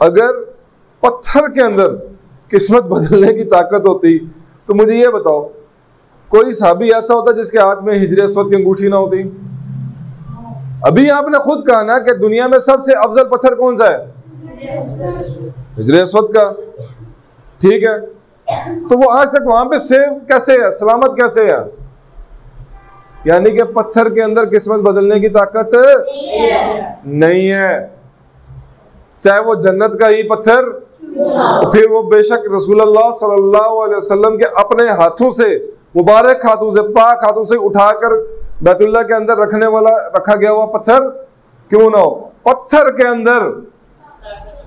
अगर पत्थर के अंदर किस्मत बदलने की ताकत होती तो मुझे ये बताओ, कोई सहाबी ऐसा होता जिसके हाथ में हिजर अस्वद की अंगूठी ना होती? अभी आपने खुद कहा ना कि दुनिया में सबसे अफजल पत्थर कौन सा है? हिजर अस्वद का। ठीक है, तो वो आज तक वहां पे सेव कैसे है, सलामत कैसे है? यानी कि पत्थर के अंदर किस्मत बदलने की ताकत नहीं है, चाहे वो जन्नत का ही पत्थर, फिर वो बेशक रसूलुल्लाह सल्लल्लाहु अलैहि वसल्लम के अपने हाथों से, मुबारक हाथों से, पाक हाथों से उठाकर बैतुल्लाह के अंदर रखा गया हुआ पत्थर क्यों ना हो, पत्थर के अंदर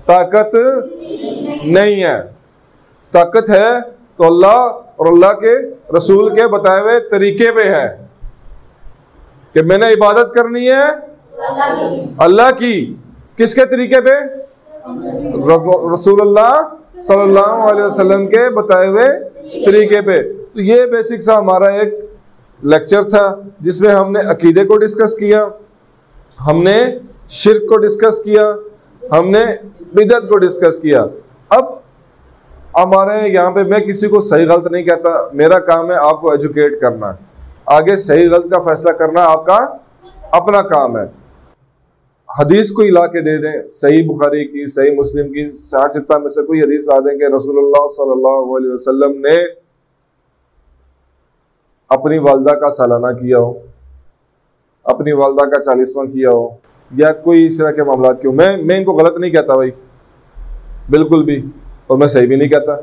ताकत नहीं है। ताकत है तो अल्लाह और अल्लाह के रसूल के बताए हुए तरीके पे है कि मैंने इबादत करनी है अल्लाह की। किसके तरीके पे? रसूलुल्लाह सल्लल्लाहु अलैहि वसल्लम के बताए हुए तरीके पे। तो ये बेसिक सा हमारा एक लेक्चर था जिसमें हमने अकीदे को डिस्कस किया, हमने शिर्क को डिस्कस किया, हमने बिदअत को डिस्कस किया। अब हमारे यहाँ पे मैं किसी को सही गलत नहीं कहता, मेरा काम है आपको एजुकेट करना, आगे सही गलत का फैसला करना आपका अपना काम है। हदीस को ला के दे दें, सही बुखारी की, सही मुस्लिम की, सित्ता में से कोई हदीस ला दें कि रसूलुल्लाह सल्लल्लाहु अलैहि वसल्लम ने अपनी वालदा का सालाना किया हो, अपनी वालदा का 40वां किया हो, या कोई इस तरह के मामला क्यों। मैं इनको गलत नहीं कहता भाई, बिल्कुल भी, और मैं सही भी नहीं कहता।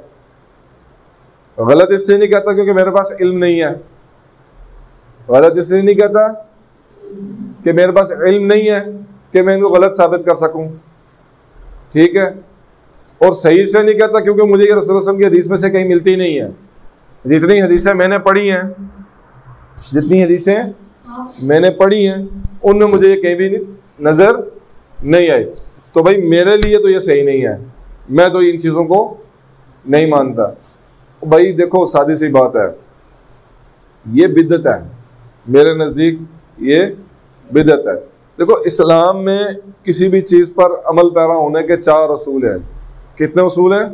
गलत इससे नहीं कहता क्योंकि मेरे पास इल्म नहीं है, गलत इसलिए नहीं कहता कि मेरे पास इल्म नहीं है कि मैं इनको गलत साबित कर सकूं, ठीक है। और सही से नहीं कहता क्योंकि मुझे ये रसूल सल्लल्लाहु अलैहि वसल्लम की हदीस में से कहीं मिलती ही नहीं है। जितनी हदीसें मैंने पढ़ी हैं, जितनी हदीसें मैंने पढ़ी हैं, उनमें मुझे ये कहीं भी नज़र नहीं आई। तो भाई मेरे लिए तो ये सही नहीं है, मैं तो इन चीज़ों को नहीं मानता। भाई देखो सादी सी बात है, ये बिदअत है, मेरे नज़दीक ये बिदअत है। देखो इस्लाम में किसी भी चीज़ पर अमल पैरा होने के 4 असूल हैं। कितने असूल हैं?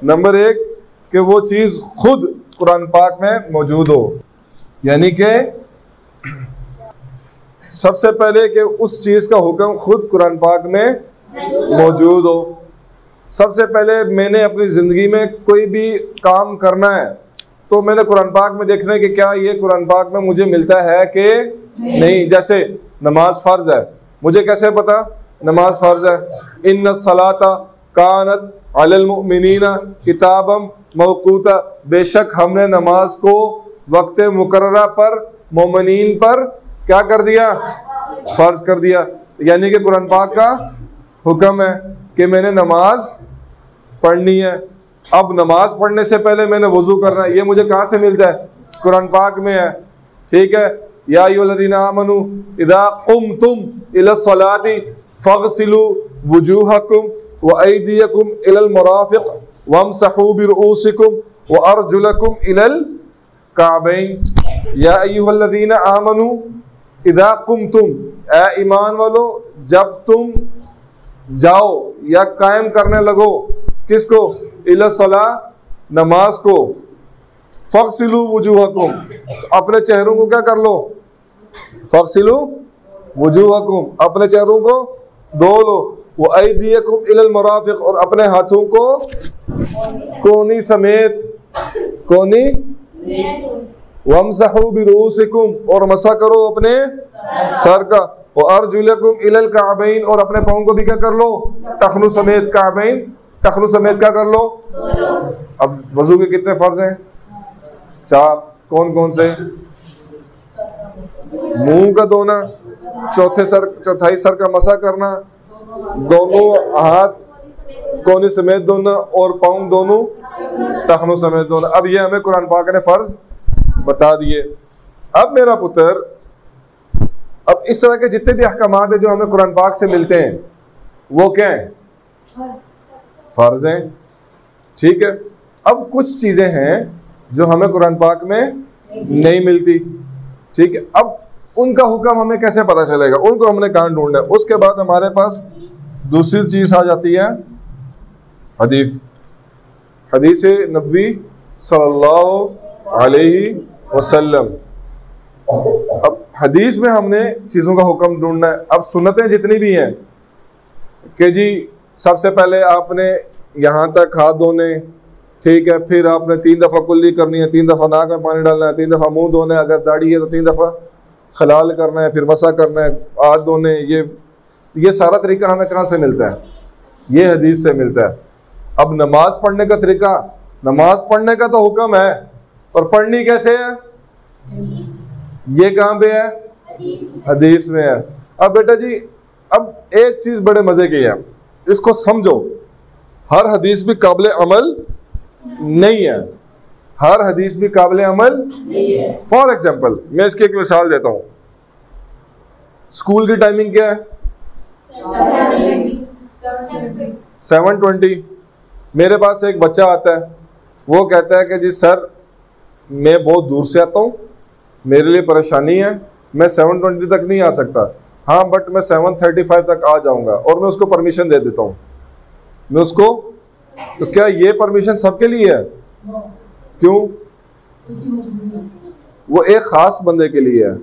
नंबर 1 कि वो चीज़ खुद कुरान पाक में मौजूद हो, यानी कि सबसे पहले कि उस चीज़ का हुक्म खुद कुरान पाक में मौजूद हो। सबसे पहले मैंने अपनी ज़िंदगी में कोई भी काम करना है तो मैंने कुरान पाक में देखना है कि क्या ये कुरान पाक में मुझे मिलता है कि नहीं। जैसे नमाज फ़र्ज़ है, मुझे कैसे पता नमाज फ़र्ज़ है? इन्ना सलाता कानत अलल मुमिनीना किताबम मौक़ूता, बेशक हमने नमाज को वक्त मुकर्ररा पर मोमिनीन पर क्या कर दिया? फ़र्ज़ कर दिया। यानी कि कुरान पाक का हुक्म है कि मैंने नमाज पढ़नी है। अब नमाज पढ़ने से पहले मैंने वज़ू करना है, ये मुझे कहाँ से मिलता है? कुरान पाक में है, ठीक है। या अय्युहल्लज़ीना आमनू इज़ा क़ुमतुम इलस्सलाति फ़ग़सिलू वुजूहकुम व अयदियकुम इलल मराफ़िक़ वमसहू बिरुऊसिकुम व अर्जुलकुम इलल काबैन। या अय्युहल्लज़ीना आमनू इज़ा क़ुमतुम, ए ईमान वालो जब तुम जाओ या कायम करने लगो, किसको? इलस्सला, नमाज को। फ़ग़सिलू वुजूहकुम, अपने चेहरों को क्या कर लो? फ़ग़सिलू वुजूहकुम, अपने चेहरों को धो लो। वो अयदियकुम इलल मराफ़िक़, और अपने हाथों को कोनी समेत, कोनी, वमसहू बिरुऊसिकुम, और मसा करो अपने सर का। और अर्जुलकुम इलल काबैन, और अपने पाँव को भी क्या कर लो? टखनों समेत। काबैन, टखनों समेत क्या कर लो? अब वज़ू के कितने फ़र्ज़ हैं? 4। कौन कौन से? मुंह का धोना, चौथाई सर का मसा करना, दोनों हाथ कोने समेत धोना, और पाँव दोनों टखनों समेत धोना। अब ये हमें कुरान पाक ने फ़र्ज़ बता दिए। अब मेरा पुत्र, अब इस तरह के जितने भी अहकामात हैं जो हमें कुरान पाक से मिलते हैं वो क्या हैं? फ़र्ज़ हैं, ठीक है। अब कुछ चीज़ें हैं जो हमें कुरान पाक में नहीं मिलती, ठीक है। अब उनका हुक्म हमें कैसे पता चलेगा? उनको हमने कहाँ ढूंढना है? उसके बाद हमारे पास दूसरी चीज़ आ जाती है हदीस नबी सल्लल्लाहु अलैहि वसल्लम। अब हदीस में हमने चीज़ों का हुक्म ढूंढना है। अब सुन्नतें जितनी भी हैं कि जी सबसे पहले आपने यहाँ तक हाथ धोने, ठीक है, फिर आपने 3 दफ़ा कुल्ली करनी है, 3 दफ़ा नाक में पानी डालना है, 3 दफ़ा मुंह धोना है, अगर दाढ़ी है तो 3 दफ़ा खलाल करना है, फिर मसा करना है, हाथ धोने। ये सारा तरीका हमें कहाँ से मिलता है? ये हदीस से मिलता है। अब नमाज पढ़ने का तरीका, नमाज पढ़ने का तो हुक्म है, और पढ़नी कैसे है ये कहाँ पे है? हदीस में है। अब बेटा जी, अब एक चीज बड़े मजे की है, इसको समझो। हर हदीस भी काबिल अमल नहीं है, हर हदीस भी काबिल अमल नहीं है। फॉर एग्जाम्पल मैं इसकी एक मिसाल देता हूं। स्कूल की टाइमिंग क्या है? 7:20। मेरे पास एक बच्चा आता है, वो कहता है कि जी सर मैं बहुत दूर से आता हूँ, मेरे लिए परेशानी है, मैं 7:20 तक नहीं आ सकता। हाँ बट मैं 7:35 तक आ जाऊंगा, और मैं उसको परमिशन दे देता हूँ। मैं उसको, तो क्या ये परमिशन सबके लिए है? क्यों? वो एक खास बंदे के लिए है,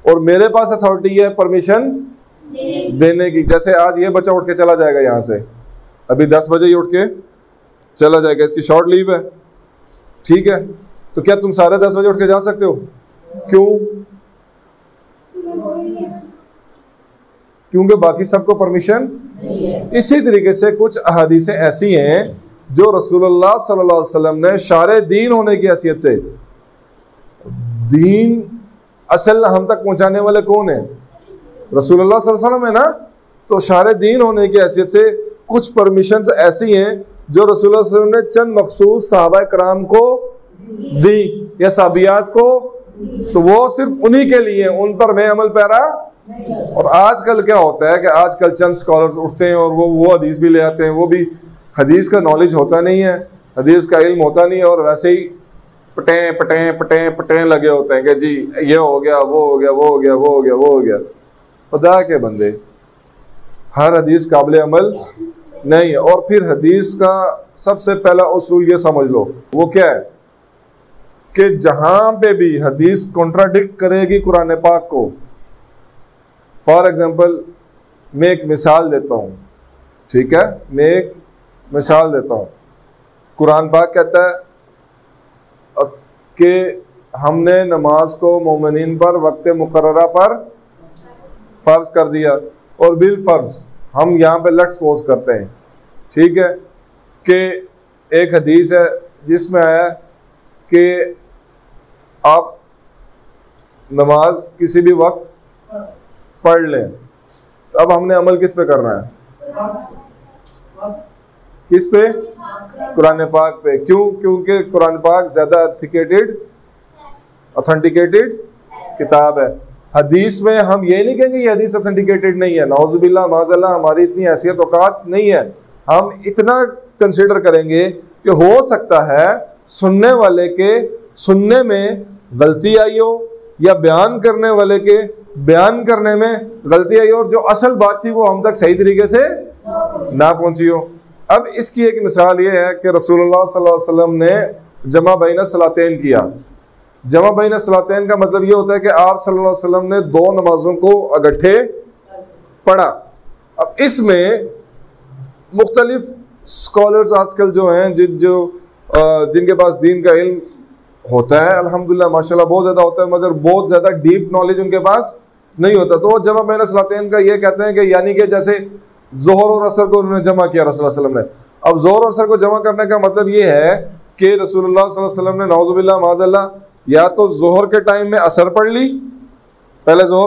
और मेरे पास अथॉरिटी है परमिशन देने की। जैसे आज ये बच्चा उठ के चला जाएगा यहाँ से, अभी 10 बजे ही उठ के चला जाएगा, इसकी शॉर्ट लीव है, ठीक है, तो क्या तुम सारे 10 बजे उठ के जा सकते हो? क्यों? क्योंकि बाकी सबको परमिशन। इसी तरीके से कुछ अहादीसें ऐसी हैं जो रसूलुल्लाह सल्लल्लाहु अलैहि वसल्लम ने शारे दीन होने की हैसियत से, दीन असल हम तक पहुंचाने वाले कौन है? रसूलुल्लाह सल्लल्लाहु अलैहि वसल्लम है ना। तो शारे दीन होने की हैसियत से कुछ परमिशंस ऐसी हैं जो रसूलुल्लाह सल्लल्लाहु अलैहि वसल्लम ने चंद मखसूस सहाबा कराम को दी या साबियात को, तो वो सिर्फ उन्हीं के लिए, उन पर मैं अमल पैरा। और आजकल क्या होता है कि आजकल चंद स्कॉलर्स उठते हैं और वो हदीस भी ले आते हैं, वो भी हदीस का नॉलेज होता नहीं है, हदीस का इल्म होता नहीं है, और वैसे ही पटें पटें पटें पटें लगे होते हैं कि जी ये हो गया, वो हो गया, वो हो गया, वो हो गया, वो हो गया। खुदा के बंदे, हर हदीस काबिल अमल नहीं है। और फिर हदीस का सबसे पहला उसूल ये समझ लो, वो क्या है कि जहां पे भी हदीस कॉन्ट्राडिक्ट करेगी कुरान पाक को, फॉर एग्जाम्पल मैं एक मिसाल देता हूँ, ठीक है, मैं एक मिसाल देता हूँ। कुरान पाक कहता है कि हमने नमाज को मोमिनीन पर वक्त मुकर्ररा पर फ़र्ज कर दिया, और बिल फ़र्ज हम यहाँ पे लेट्स सपोज करते हैं, ठीक है, कि एक हदीस है जिसमें आया कि आप नमाज किसी भी वक्त पढ़ लें। तो अब हमने अमल किस पे करना है? किस पे? कुरान पाक पे। क्यों? क्योंकि कुरान पाक ज़्यादा ऑथेंटिकेटेड किताब है। हदीस में हम ये नहीं कहेंगे ये हदीस ऑथेंटिकेटेड नहीं है, नाउज़ुबिल्लाह माज़अल्लाह, हमारी इतनी हैसियत औकात नहीं है। हम इतना कंसिडर करेंगे कि हो सकता है सुनने वाले के सुनने में गलती आई हो, या बयान करने वाले के बयान करने में गलती आई हो, और जो असल बात थी वो हम तक सही तरीके से ना पहुंची हो। अब इसकी एक मिसाल ये है कि रसूलुल्लाह सल्लल्लाहु अलैहि वसल्लम ने जमा बैन सलातैन किया। जमा बैन सलातैन का मतलब ये होता है कि आप सल्लल्लाहु अलैहि वसल्लम ने 2 नमाजों को इकट्ठे पढ़ा। अब इसमें मुख्तलिफ स्कॉलर्स आजकल जो हैं, जिनके पास दीन का इल्म होता है अल्हम्दुलिल्लाह माशाल्लाह बहुत ज़्यादा होता है, मगर बहुत ज़्यादा डीप नॉलेज उनके पास नहीं होता, तो वो जमा बैन सलातैन का ये कहते हैं कि यानी कि जैसे ज़ोहर और असर को उन्होंने जमा किया रसूलुल्लाह सल्लल्लाहु अलैहि वसल्लम ने। अब ज़ोहर और असर को जमा करने का मतलब ये है कि रसूलुल्लाह सल्लल्लाहु अलैहि वसल्लम ने नाउज़ुबिल्लाह माज़अल्लाह या तो ज़ोहर के टाइम में असर पढ़ ली, पहले ज़ोहर